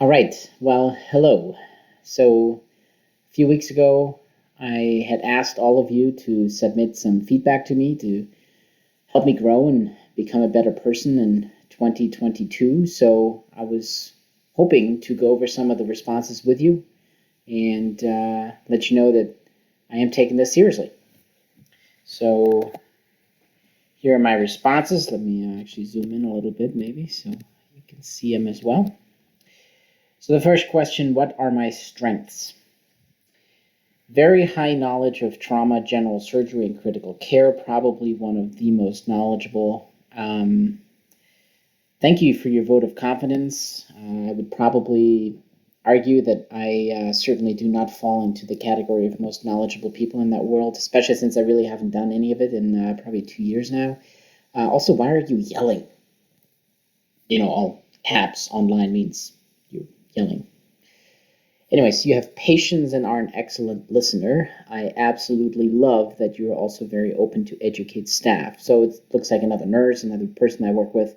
All right. Well, hello. So, a few weeks ago, I had asked all of you to submit some feedback to me to help me grow and become a better person in 2022. So, I was hoping to go over some of the responses with you and let you know that I am taking this seriously. So, here are my responses. Let me actually zoom in a little bit, maybe, so you can see them as well. So the first question, what are my strengths? Very high knowledge of trauma, general surgery, and critical care, probably one of the most knowledgeable. Thank you for your vote of confidence. I would probably argue that I certainly do not fall into the category of most knowledgeable people in that world, especially since I really haven't done any of it in probably 2 years now. Also, why are you yelling? All caps online means you're yelling. Anyways, you have patience and are an excellent listener. I absolutely love that you're also very open to educate staff. So it looks like another nurse, another person I work with.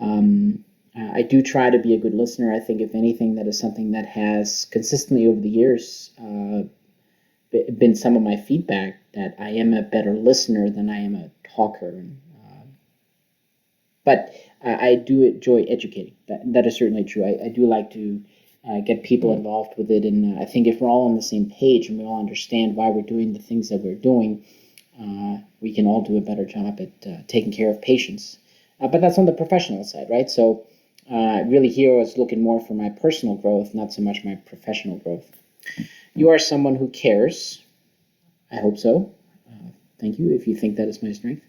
I do try to be a good listener. I think, if anything, that is something that has consistently over the years been some of my feedback, that I am a better listener than I am a talker. But I do enjoy educating. That is certainly true. I do like to get people involved with it. And I think if we're all on the same page and we all understand why we're doing the things that we're doing, we can all do a better job at taking care of patients. But that's on the professional side, right? So really here I was looking more for my personal growth, not so much my professional growth. You are someone who cares. I hope so. Thank you if you think that is my strength.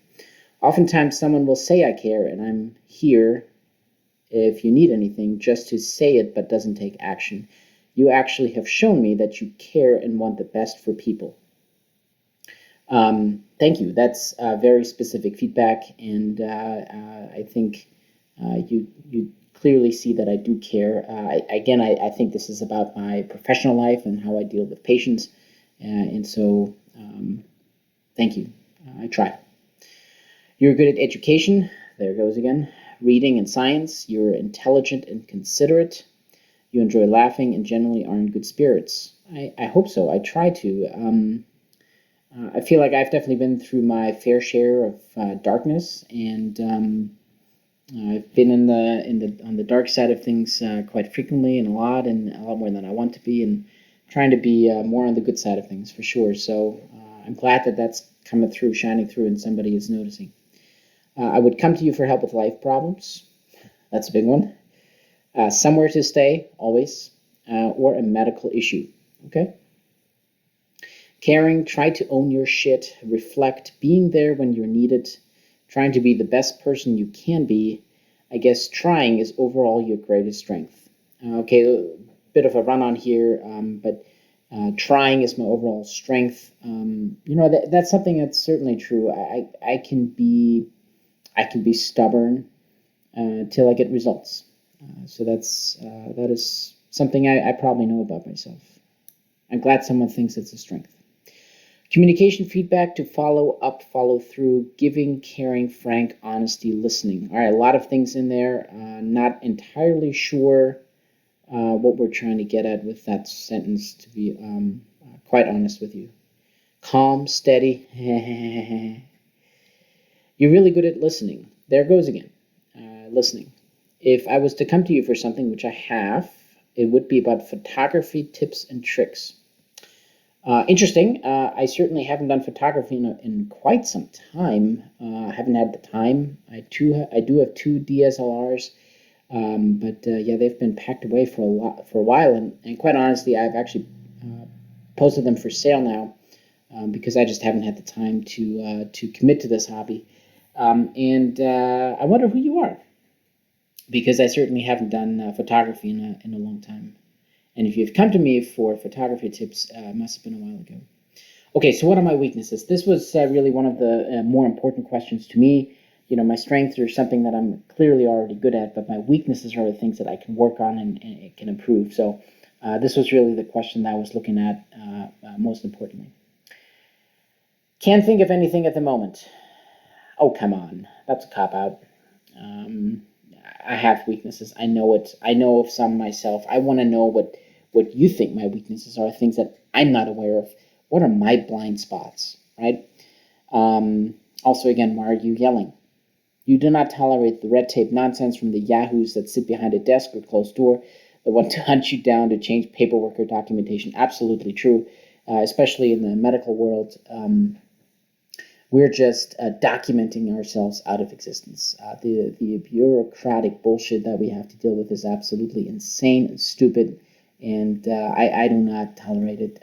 Oftentimes someone will say I care, and I'm here if you need anything, just to say it but doesn't take action. You actually have shown me that you care and want the best for people. Thank you. That's very specific feedback, and I think you clearly see that I do care. I think this is about my professional life and how I deal with patients, and so thank you. I try. You're good at education. There it goes again. Reading and science. You're intelligent and considerate. You enjoy laughing and generally are in good spirits. I hope so. I try to. I feel like I've definitely been through my fair share of darkness, and I've been on the dark side of things quite frequently and a lot more than I want to be, and trying to be more on the good side of things for sure. So I'm glad that that's coming through, shining through, and somebody is noticing. I would come to you for help with life problems. That's a big one. Somewhere to stay, always, or a medical issue. Okay? Caring, try to own your shit, reflect, being there when you're needed, trying to be the best person you can be. I guess trying is overall your greatest strength. Okay, a bit of a run on here, but trying is my overall strength. That's something that's certainly true. I can be stubborn till I get results. So that is something I probably know about myself. I'm glad someone thinks it's a strength. Communication, feedback, to follow up, follow through, giving, caring, frank, honesty, listening. All right, a lot of things in there. Not entirely sure what we're trying to get at with that sentence, to be quite honest with you. Calm, steady. You're really good at listening. There goes again. Listening. If I was to come to you for something, which I have, it would be about photography tips and tricks. Interesting. I certainly haven't done photography in quite some time. I haven't had the time. I do have two DSLRs, but they've been packed away for a while, and quite honestly, I've actually posted them for sale now because I just haven't had the time to commit to this hobby. And I wonder who you are, because I certainly haven't done photography in a long time. And if you've come to me for photography tips, it must have been a while ago. Okay, so what are my weaknesses? This was really one of the more important questions to me. My strengths are something that I'm clearly already good at, but my weaknesses are the things that I can work on and it can improve. So this was really the question that I was looking at most importantly. Can't think of anything at the moment. Oh, come on. That's a cop-out. I have weaknesses. I know it. I know of some myself. I want to know what you think my weaknesses are, things that I'm not aware of. What are my blind spots, right? Also, again, why are you yelling? You do not tolerate the red tape nonsense from the yahoos that sit behind a desk or closed door that want to hunt you down to change paperwork or documentation. Absolutely true, especially in the medical world. We're just documenting ourselves out of existence. The bureaucratic bullshit that we have to deal with is absolutely insane and stupid, and I do not tolerate it.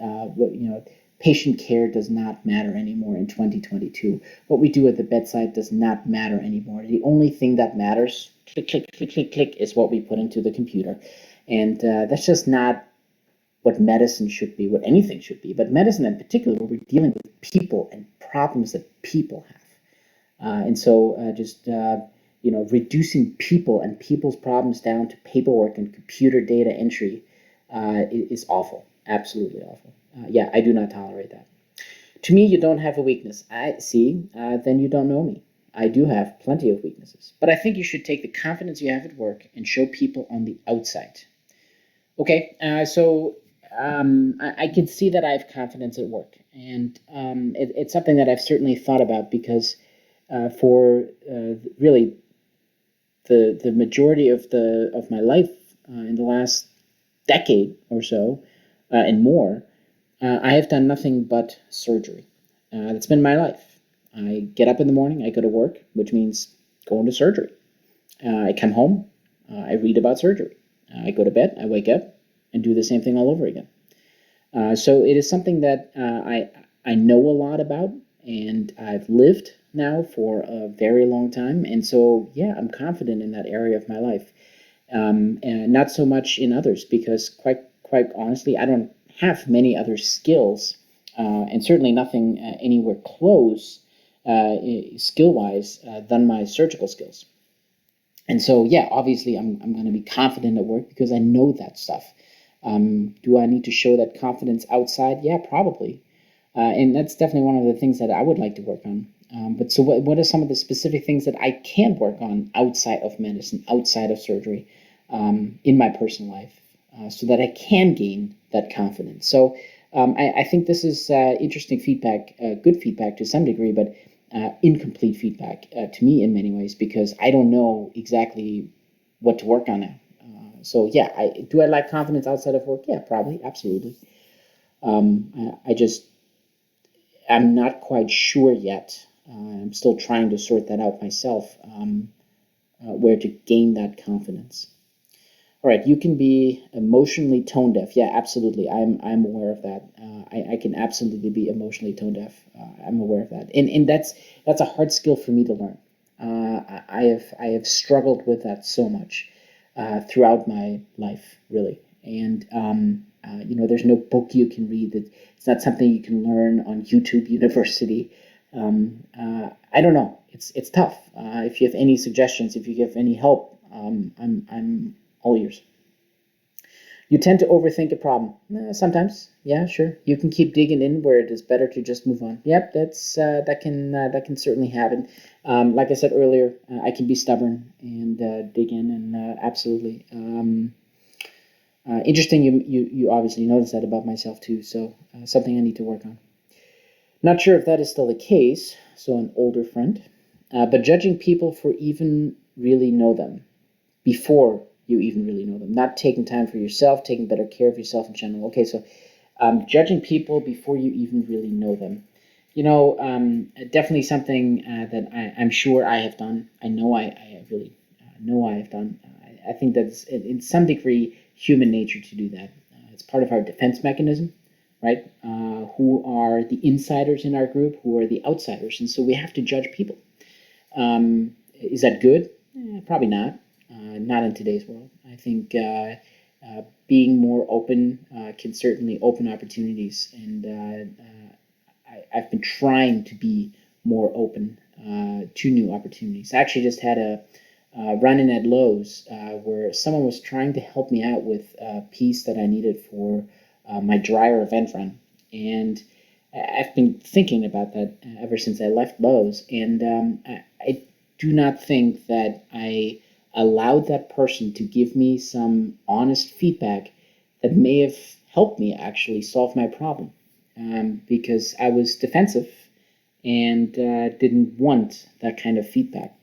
Patient care does not matter anymore in 2022. What we do at the bedside does not matter anymore. The only thing that matters, click, click, click, click, click, is what we put into the computer, and that's just not what medicine should be, what anything should be, but medicine in particular, where we're dealing with people and problems that people have. And so reducing people and people's problems down to paperwork and computer data entry is awful, absolutely awful. Yeah, I do not tolerate that. To me, you don't have a weakness. I see, then you don't know me. I do have plenty of weaknesses, but I think you should take the confidence you have at work and show people on the outside. Okay, I can see that I have confidence at work, and it's something that I've certainly thought about because for really the majority of my life in the last decade or so and more, I have done nothing but surgery. That's been my life. I get up in the morning, I go to work, which means going to surgery. I come home, I read about surgery. I go to bed, I wake up, and do the same thing all over again. So it is something that I know a lot about, and I've lived now for a very long time. And so, yeah, I'm confident in that area of my life, and not so much in others because, quite honestly, I don't have many other skills, and certainly nothing anywhere close skill-wise than my surgical skills. And so, yeah, obviously, I'm going to be confident at work because I know that stuff. Do I need to show that confidence outside? Yeah, probably. And that's definitely one of the things that I would like to work on. But so what are some of the specific things that I can work on outside of medicine, outside of surgery, in my personal life, so that I can gain that confidence? So I think this is interesting feedback, good feedback to some degree, but incomplete feedback to me in many ways because I don't know exactly what to work on now. So yeah, do I lack confidence outside of work? Yeah, probably, absolutely. I'm not quite sure yet. I'm still trying to sort that out myself, where to gain that confidence. All right, you can be emotionally tone deaf. Yeah, absolutely. I'm aware of that. I can absolutely be emotionally tone deaf. I'm aware of that, and that's a hard skill for me to learn. I have struggled with that so much throughout my life, really. And there's no book you can read. It's not something you can learn on YouTube University. I don't know. It's tough. If you have any suggestions, if you have any help, I'm all ears. You tend to overthink a problem. Sometimes, yeah, sure. You can keep digging in where it is better to just move on. Yep, that can certainly happen. Like I said earlier, I can be stubborn and dig in, and absolutely. Interesting. You obviously notice that about myself too. So something I need to work on. Not sure if that is still the case. So an older friend, but judging people for even really know them before you even really know them, not taking time for yourself, taking better care of yourself in general. Okay, so judging people before you even really know them. Definitely something that I'm sure I have done. I know I really know I have done. I think that's in some degree human nature to do that. It's part of our defense mechanism, right? Who are the insiders in our group? Who are the outsiders? And so we have to judge people. Is that good? Probably not. Not in today's world. I think being more open can certainly open opportunities, and I've been trying to be more open to new opportunities. I actually just had a run-in at Lowe's where someone was trying to help me out with a piece that I needed for my dryer event run, and I've been thinking about that ever since I left Lowe's, and I do not think that I allowed that person to give me some honest feedback that may have helped me actually solve my problem, because I was defensive and didn't want that kind of feedback.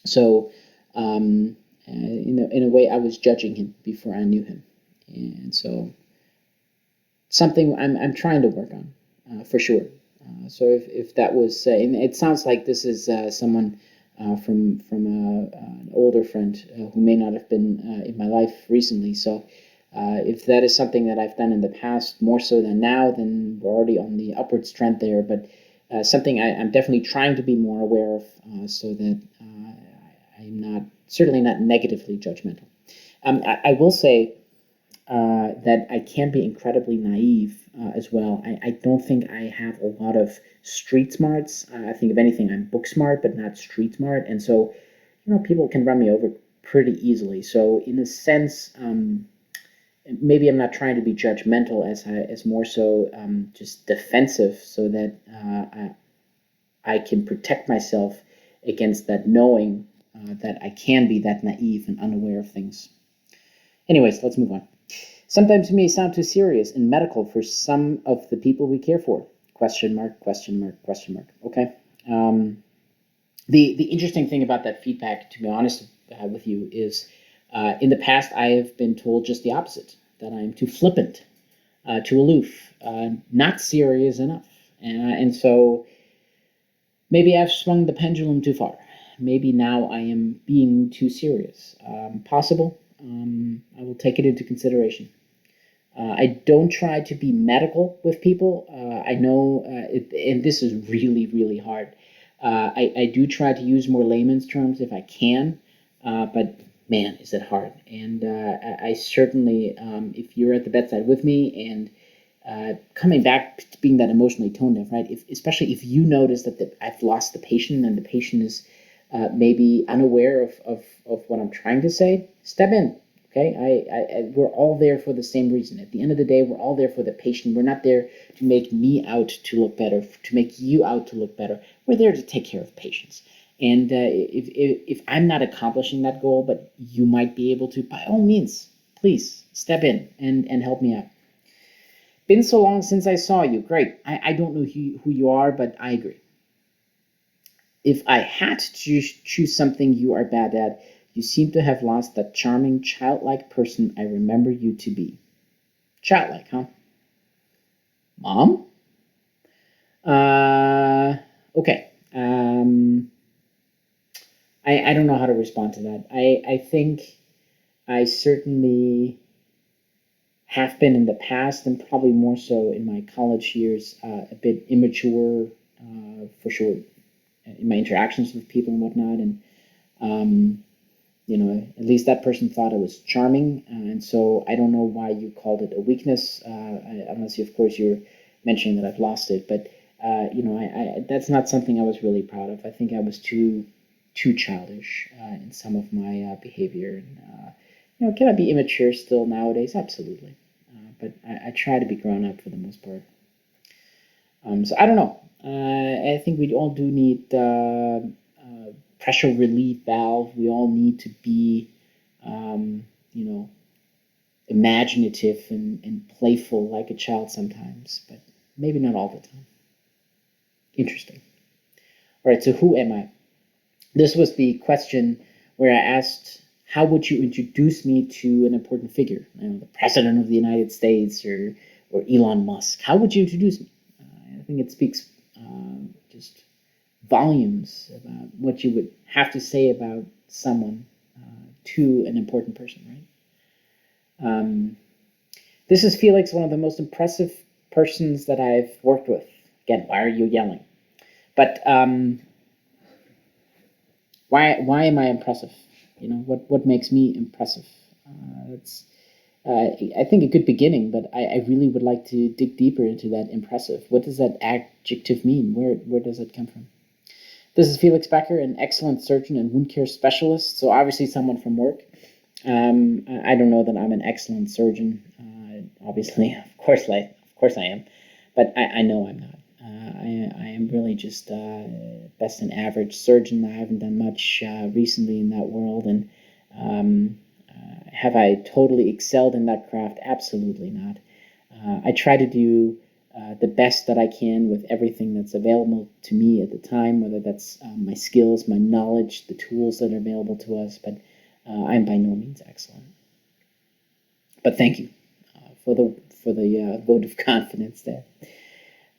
So, in a way, I was judging him before I knew him, and so something I'm trying to work on, for sure. So if that was, and it sounds like this is someone from an older friend who may not have been in my life recently. So if that is something that I've done in the past more so than now, then we're already on the upwards trend there. But something I'm definitely trying to be more aware of, so that I'm not, certainly not negatively judgmental. I will say that I can be incredibly naive as well. I don't think I have a lot of street smarts. I think if anything, I'm book smart, but not street smart. And so, people can run me over pretty easily. So in a sense, maybe I'm not trying to be judgmental as more so just defensive, so that I can protect myself against that, knowing that I can be that naive and unaware of things. Anyways, let's move on. Sometimes it may sound too serious and medical for some of the people we care for. Question mark, question mark, question mark. Okay. The interesting thing about that feedback, to be honest with you, is in the past I have been told just the opposite, that I'm too flippant, too aloof, not serious enough. And so maybe I've swung the pendulum too far. Maybe now I am being too serious. Possible. I will take it into consideration. I don't try to be medical with people. I know, and this is really, really hard. I do try to use more layman's terms if I can, but man, is it hard. And I certainly, if you're at the bedside with me and coming back to being that emotionally tone deaf, right? Especially if you notice that I've lost the patient and the patient is maybe unaware of what I'm trying to say, step in. Okay, we're all there for the same reason. At the end of the day, we're all there for the patient. We're not there to make me out to look better, to make you out to look better. We're there to take care of patients. And if I'm not accomplishing that goal, but you might be able to, by all means, please step in and help me out. Been so long since I saw you. Great. I don't know who you are, but I agree. If I had to choose something you are bad at, you seem to have lost that charming, childlike person I remember you to be. Childlike, huh? Mom? Okay. I don't know how to respond to that. I think I certainly have been in the past, and probably more so in my college years, a bit immature, for sure, in my interactions with people and whatnot. And at least that person thought it was charming, and so I don't know why you called it a weakness, unless, of course, you're mentioning that I've lost it. But that's not something I was really proud of. I think I was too childish in some of my behavior. And can I be immature still nowadays? Absolutely, but I try to be grown up for the most part. So I don't know. I think we all do need pressure relief valve. We all need to be, imaginative and playful like a child sometimes, but maybe not all the time. Interesting. All right, so who am I? This was the question where I asked, how would you introduce me to an important figure? The President of the United States or Elon Musk. How would you introduce me? I think it speaks just volumes about what you would have to say about someone to an important person, right? This is Felix, one of the most impressive persons that I've worked with. Again, why are you yelling? But why am I impressive? What makes me impressive? It's I think a good beginning, but I really would like to dig deeper into that impressive. What does that adjective mean? Where does it come from? This is Felix Becker, an excellent surgeon and wound care specialist, so obviously someone from work. I don't know that I'm an excellent surgeon. Obviously, of course I am, but I know I'm not. I am really just best and average surgeon. I haven't done much recently in that world, and Have I totally excelled in that craft? Absolutely not. I try to do the best that I can with everything that's available to me at the time, whether that's my skills, my knowledge, the tools that are available to us, but I'm by no means excellent. But thank you for the vote of confidence there.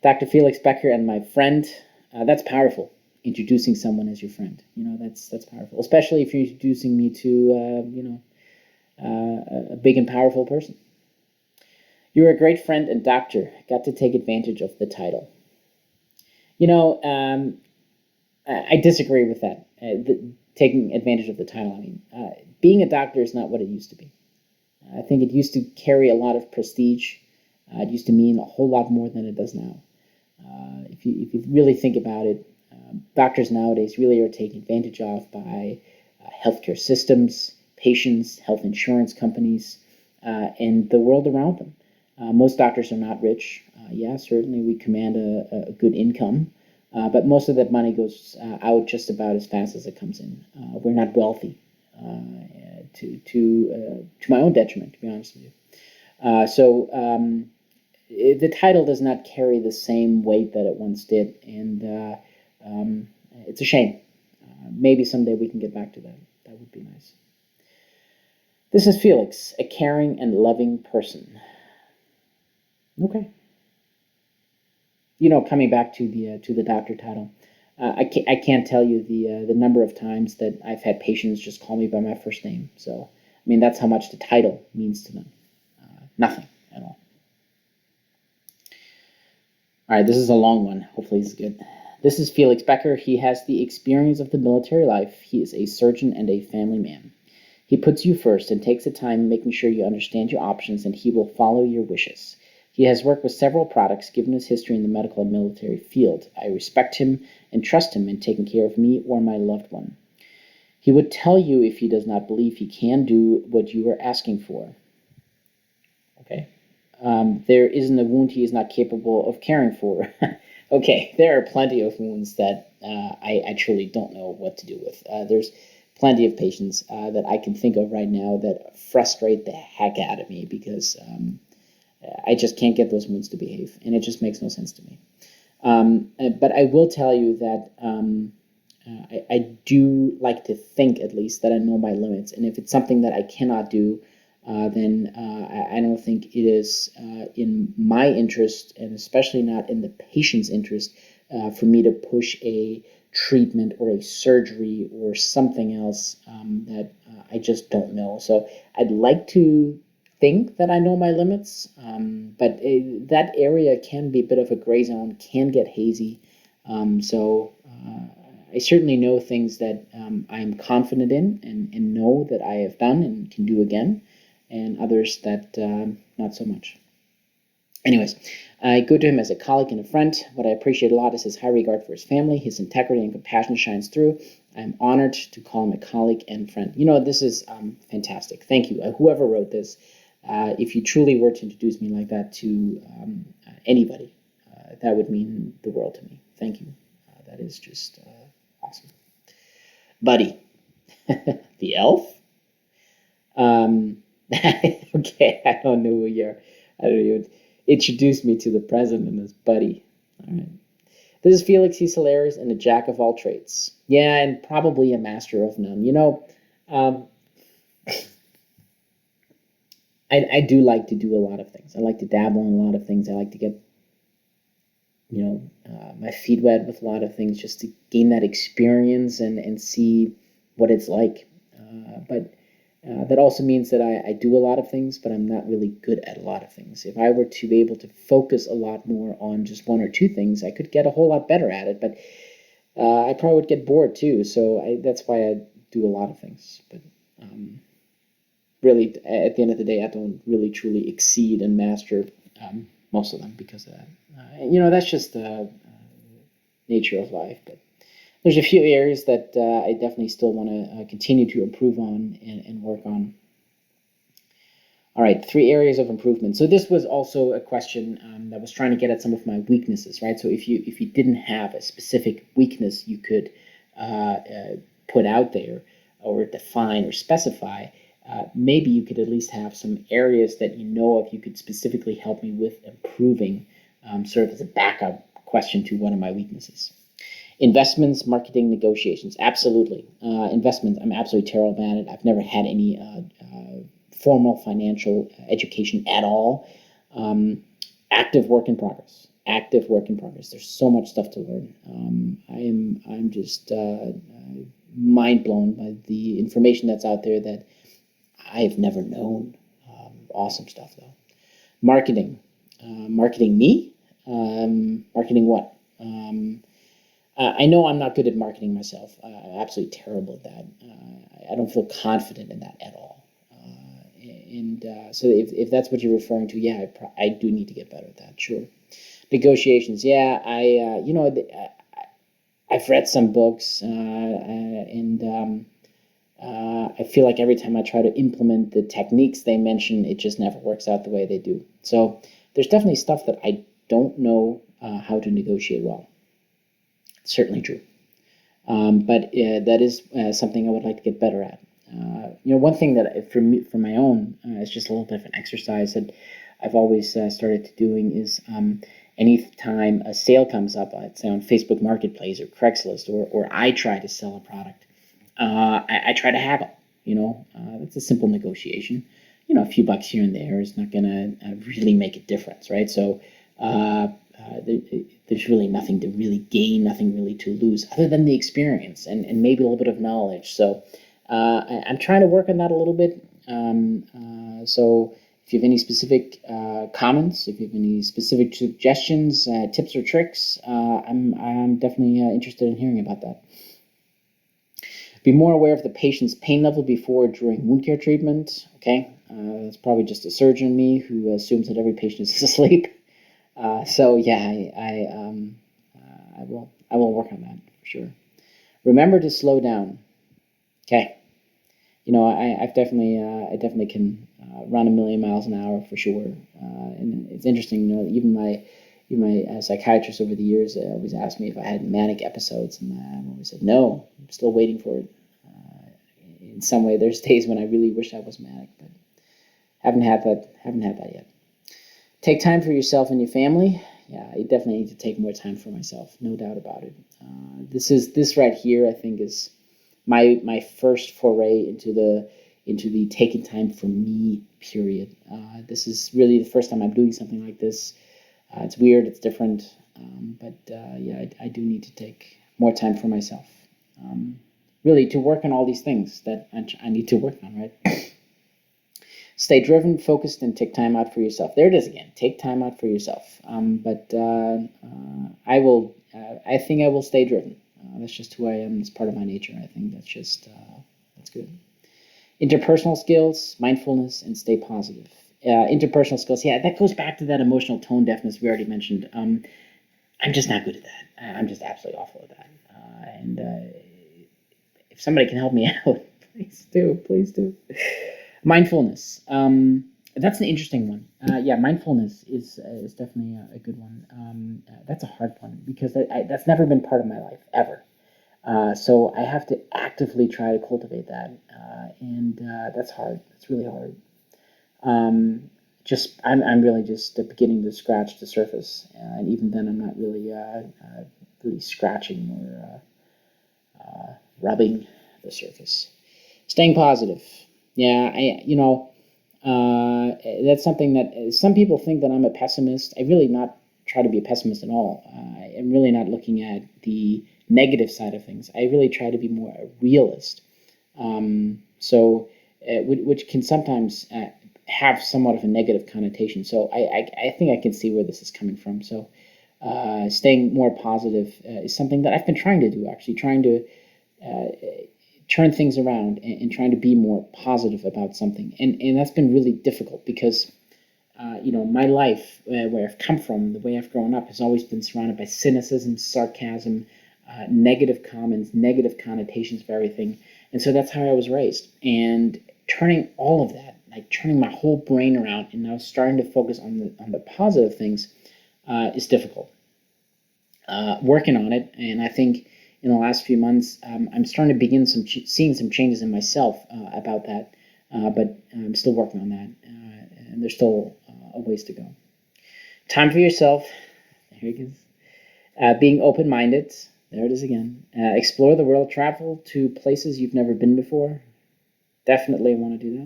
Dr. Felix Becker and my friend, that's powerful. Introducing someone as your friend, that's powerful, especially if you're introducing me to a big and powerful person. You're a great friend and doctor. Got to take advantage of the title. I disagree with that. Taking advantage of the title. I mean, being a doctor is not what it used to be. I think it used to carry a lot of prestige. It used to mean a whole lot more than it does now. If you really think about it, doctors nowadays really are taken advantage of by healthcare systems, patients, health insurance companies, and the world around them. Most doctors are not rich. Yeah, certainly we command a good income, but most of that money goes out just about as fast as it comes in. We're not wealthy, to my own detriment, to be honest with you. So the title does not carry the same weight that it once did, and it's a shame. Maybe someday we can get back to that. That would be nice. This is Felix, a caring and loving person. Okay. Coming back to the doctor title, I can't tell you the number of times that I've had patients just call me by my first name. So, I mean, that's how much the title means to them. Nothing at all. All right, this is a long one. Hopefully it's good. This is Felix Becker. He has the experience of the military life. He is a surgeon and a family man. He puts you first and takes the time making sure you understand your options, and he will follow your wishes. He has worked with several products given his history in the medical and military field. I respect him and trust him in taking care of me or my loved one. He would tell you if he does not believe he can do what you are asking for. Okay. There isn't a wound he is not capable of caring for. Okay, there are plenty of wounds that I truly don't know what to do with. There's plenty of patients that I can think of right now that frustrate the heck out of me because I just can't get those wounds to behave, and it just makes no sense to me. But I will tell you that I do like to think, at least, that I know my limits, and if it's something that I cannot do, then I don't think it is in my interest, and especially not in the patient's interest, for me to push a treatment or a surgery or something else that I just don't know. So I'd like to think that I know my limits, but that area can be a bit of a gray zone, can get hazy. So I certainly know things that I'm confident in and know that I have done and can do again, and others that not so much. Anyways, I go to him as a colleague and a friend. What I appreciate a lot is his high regard for his family. His integrity and compassion shines through. I'm honored to call him a colleague and friend. This is fantastic. Thank you. Whoever wrote this, if you truly were to introduce me like that to anybody, that would mean the world to me. Thank you. That is just awesome. Buddy, the elf? Okay, I don't know who you're. I don't even introduce me to the president as Buddy. All right. This is Felix. He's hilarious and a jack of all trades. Yeah, and probably a master of none. I do like to do a lot of things. I like to dabble in a lot of things. I like to get, my feet wet with a lot of things just to gain that experience and see what it's like. But that also means that I do a lot of things, but I'm not really good at a lot of things. If I were to be able to focus a lot more on just one or two things, I could get a whole lot better at it. But I probably would get bored too. So that's why I do a lot of things. But really, at the end of the day, I don't really truly exceed and master most of them because of that. That's just the nature of life. But there's a few areas that I definitely still want to continue to improve on and work on. All right, 3 areas of improvement. So this was also a question that was trying to get at some of my weaknesses, right? So if you didn't have a specific weakness you could put out there, or define or specify, maybe you could at least have some areas that you know of you could specifically help me with improving, sort of as a backup question to one of my weaknesses. Investments, marketing, negotiations. Absolutely. Investments, I'm absolutely terrible at it. I've never had any formal financial education at all. Active work in progress. Active work in progress. There's so much stuff to learn. I'm just mind blown by the information that's out there that I've never known. Awesome stuff though. Marketing. Marketing me? Marketing what? I know I'm not good at marketing myself. I'm absolutely terrible at that. I don't feel confident in that at all. So if that's what you're referring to, yeah, I do need to get better at that. Sure. Negotiations, yeah. I've read some books, and I feel like every time I try to implement the techniques they mention, it just never works out the way they do. So there's definitely stuff that I don't know how to negotiate well. It's certainly true. But that is something I would like to get better at. One thing that for my own, it's just a little bit of an exercise that I've always started to doing is anytime a sale comes up, say on Facebook Marketplace or Craigslist, or I try to sell a product, I try to haggle. It's a simple negotiation. A few bucks here and there is not going to really make a difference, right? So there's really nothing to really gain, nothing really to lose, other than the experience and maybe a little bit of knowledge. So I'm trying to work on that a little bit. So if you have any specific comments, if you have any specific suggestions, tips or tricks, I'm definitely interested in hearing about that. Be more aware of the patient's pain level before or during wound care treatment. Okay, that's probably just a surgeon in me who assumes that every patient is asleep. So yeah, I will work on that for sure. Remember to slow down. Okay, I definitely can run 1,000,000 miles an hour for sure. And it's interesting, even my psychiatrist over the years always asked me if I had manic episodes, and I always said no. I'm still waiting for it. In some way, there's days when I really wish I was manic, but haven't had that yet. Take time for yourself and your family. Yeah, I definitely need to take more time for myself, no doubt about it. This right here, I think, is my first foray into the taking time for me period. This is really the first time I'm doing something like this. It's weird, it's different, but yeah, I do need to take more time for myself. Really, to work on all these things that I need to work on, right? Stay driven, focused, and take time out for yourself. There it is again. Take time out for yourself. But I think I will stay driven. That's just who I am. It's part of my nature. I think that's good. Interpersonal skills, mindfulness, and stay positive. Interpersonal skills, yeah, that goes back to that emotional tone deafness we already mentioned. I'm just not good at that. I'm just absolutely awful at that. And if somebody can help me out, please do. Mindfulness. That's an interesting one. Yeah, mindfulness is definitely a good one. That's a hard one because that's never been part of my life ever. So I have to actively try to cultivate that, and that's hard. It's really hard. I'm really just beginning to scratch the surface, and even then, I'm not really really scratching or rubbing the surface. Staying positive. Yeah, that's something that some people think that I'm a pessimist. I really not try to be a pessimist at all. I'm really not looking at the negative side of things. I really try to be more a realist. Which can sometimes have somewhat of a negative connotation. So I think I can see where this is coming from. So staying more positive is something that I've been trying to do, actually, trying to turn things around and trying to be more positive about something. And that's been really difficult because, my life, where I've come from, the way I've grown up, has always been surrounded by cynicism, sarcasm, negative comments, negative connotations of everything. And so that's how I was raised. And turning all of that, like turning my whole brain around and now starting to focus on the positive things is difficult. Working on it, and I think in the last few months, I'm starting to begin seeing some changes in myself about that, but I'm still working on that, and there's still a ways to go. Time for yourself. Here it goes. Being open-minded. There it is again. Explore the world. Travel to places you've never been before. Definitely want to do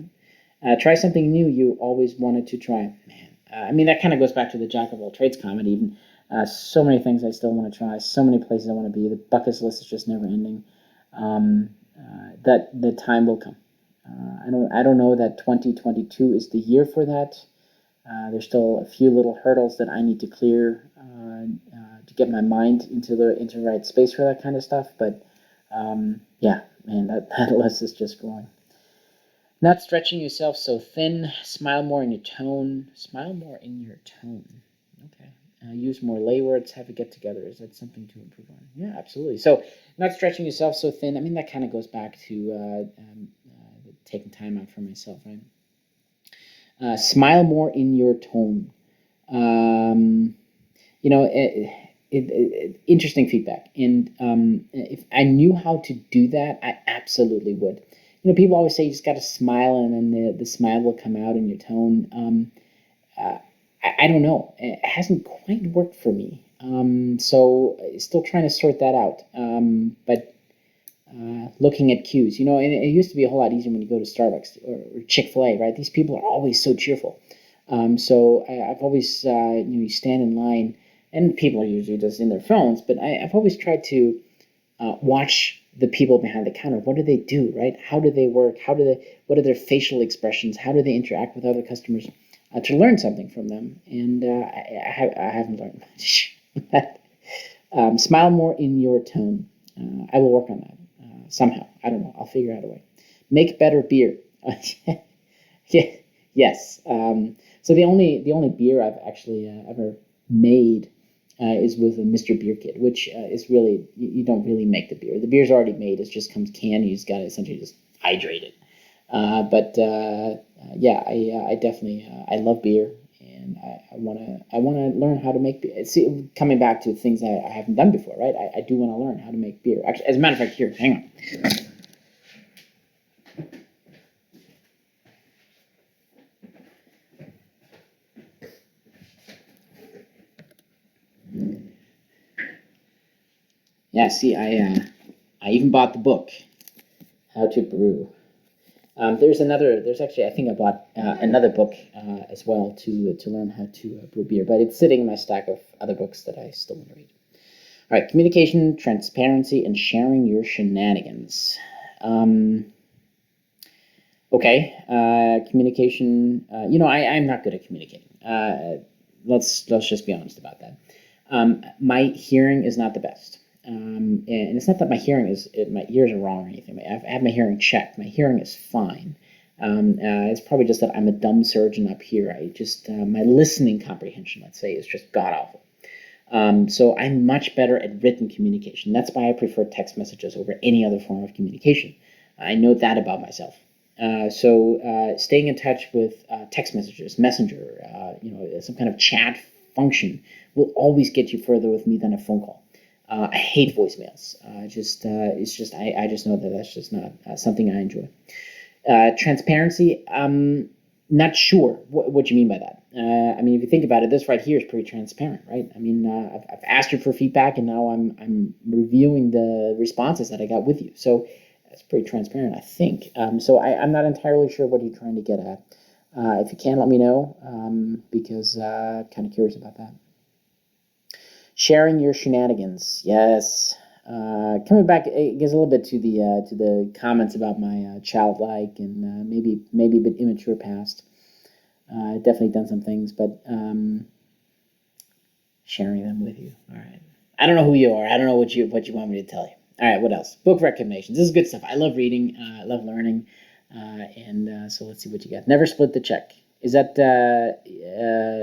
that. Try something new you always wanted to try. Man, that kind of goes back to the jack of all trades comment. Even so many things I still want to try. So many places I want to be. The bucket list is just never ending. That the time will come. I don't know that 2022 is the year for that. There's still a few little hurdles that I need to clear to get my mind into the right space for that kind of stuff. But yeah, man, that list is just growing. Not stretching yourself so thin. Smile more in your tone. Smile more in your tone. Okay. Use more lay words. Have a get together. Is that something to improve on? Yeah, absolutely. So, not stretching yourself so thin. That kind of goes back to taking time out for myself, right? Smile more in your tone. Interesting feedback. And if I knew how to do that, I absolutely would. People always say you just got to smile, and then the smile will come out in your tone. I don't know. It hasn't quite worked for me. So still trying to sort that out. But looking at cues, and it used to be a whole lot easier when you go to Starbucks or Chick-fil-A, right? These people are always so cheerful. So I've always, you stand in line, and people are usually just in their phones, but I've always tried to watch the people behind the counter. What do they do, right? How do they work? What are their facial expressions? How do they interact with other customers? To learn something from them. And I haven't learned much. Smile more in your tone. I will work on that somehow. I don't know. I'll figure out a way. Make better beer. Yeah. Yes. So the only beer I've actually ever made is with a Mr. Beer Kit, which is really, you don't really make the beer. The beer's already made. It just comes canned. You just got to essentially just hydrate it. Yeah, I definitely I love beer, and I wanna learn how to make beer. See, coming back to things I haven't done before, right? I do want to learn how to make beer. Actually, as a matter of fact, here, hang on. Yeah, see, I even bought the book, How to Brew. There's actually, I think I bought another book as well to learn how to brew beer, but it's sitting in my stack of other books that I still want to read. All right, communication, transparency, and sharing your shenanigans. Okay, communication. I'm not good at communicating. Let's just be honest about that. My hearing is not the best. And it's not that my ears are wrong or anything. I've had my hearing checked. My hearing is fine. It's probably just that I'm a dumb surgeon up here. My listening comprehension, let's say, is just god awful. So I'm much better at written communication. That's why I prefer text messages over any other form of communication. I know that about myself. So staying in touch with text messages, Messenger, some kind of chat function will always get you further with me than a phone call. I hate voicemails. I just know that that's just not something I enjoy. Transparency. Not sure what you mean by that. If you think about it, this right here is pretty transparent, right? I've asked you for feedback, and now I'm reviewing the responses that I got with you. So that's pretty transparent, I think. So I'm not entirely sure what you're trying to get at. If you can, let me know, because I'm kind of curious about that. Sharing your shenanigans, yes. Coming back, it gives a little bit to the comments about my childlike and maybe a bit immature past. I've definitely done some things, but sharing them with you. All right. I don't know who you are. I don't know what you want me to tell you. All right. What else? Book recommendations. This is good stuff. I love reading. I love learning. So let's see what you got. Never Split the Check. Is that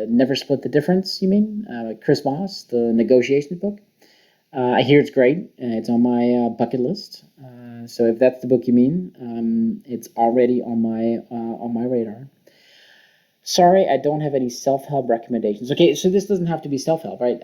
Never Split the Difference, you mean? Chris Voss, the negotiation book? I hear it's great. It's on my bucket list. So if that's the book you mean, it's already on my radar. Sorry, I don't have any self-help recommendations. Okay, so this doesn't have to be self-help, right?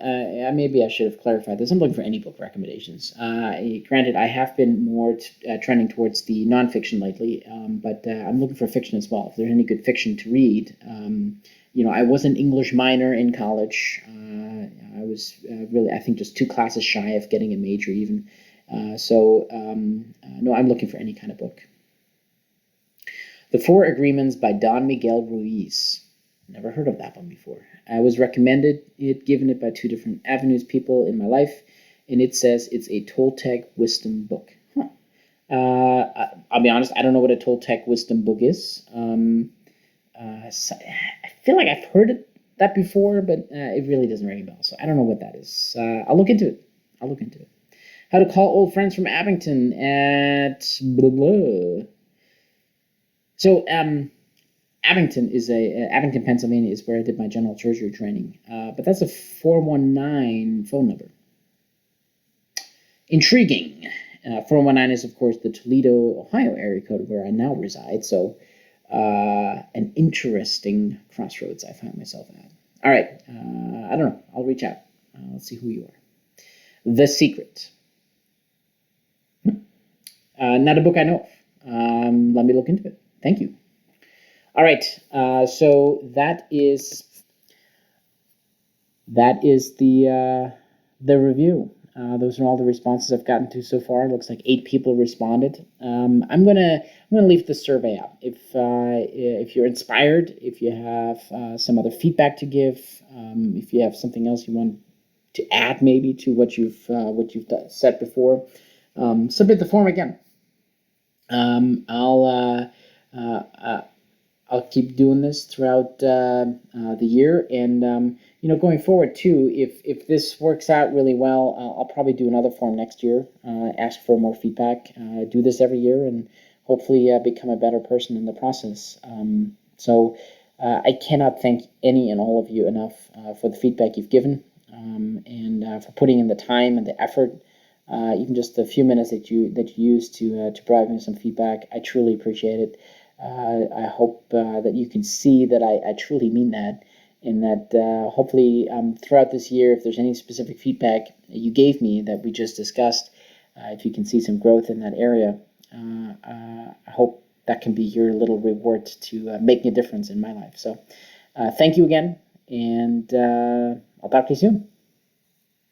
Maybe I should have clarified this. I'm looking for any book recommendations. Granted, I have been more trending towards the nonfiction lately, but I'm looking for fiction as well. If there's any good fiction to read, I was an English minor in college. I was really, I think, just 2 classes shy of getting a major even. No, I'm looking for any kind of book. The Four Agreements by Don Miguel Ruiz. Never heard of that one before. I was recommended given it by 2 different avenues people in my life, and it says it's a Toltec wisdom book. I'll be honest, I don't know what a Toltec wisdom book is. I feel like I've heard that before, but it really doesn't ring a bell, so I don't know what that is. I'll look into it. How to Call Old Friends from Abington at blah blah. So, Abington, Pennsylvania is where I did my general surgery training. But that's a 419 phone number. Intriguing. 419 is, of course, the Toledo, Ohio area code where I now reside. So, an interesting crossroads I found myself at. All right. I don't know. I'll reach out. Let's see who you are. The Secret. Not a book I know of. Let me look into it. Thank you. All right, so that is the review. Those are all the responses I've gotten to so far. It looks like 8 people responded. I'm gonna leave the survey out. If you're inspired, if you have some other feedback to give, if you have something else you want to add maybe to what you've said before, submit the form again. I'll keep doing this throughout the year, and going forward too. If this works out really well, I'll probably do another form next year. Ask for more feedback. Do this every year, and hopefully become a better person in the process. I cannot thank any and all of you enough for the feedback you've given, and for putting in the time and the effort. Even just the few minutes that you use to provide me some feedback, I truly appreciate it. I hope that you can see that I truly mean that, and that hopefully throughout this year, if there's any specific feedback you gave me that we just discussed, if you can see some growth in that area, I hope that can be your little reward to making a difference in my life. So thank you again, and I'll talk to you soon.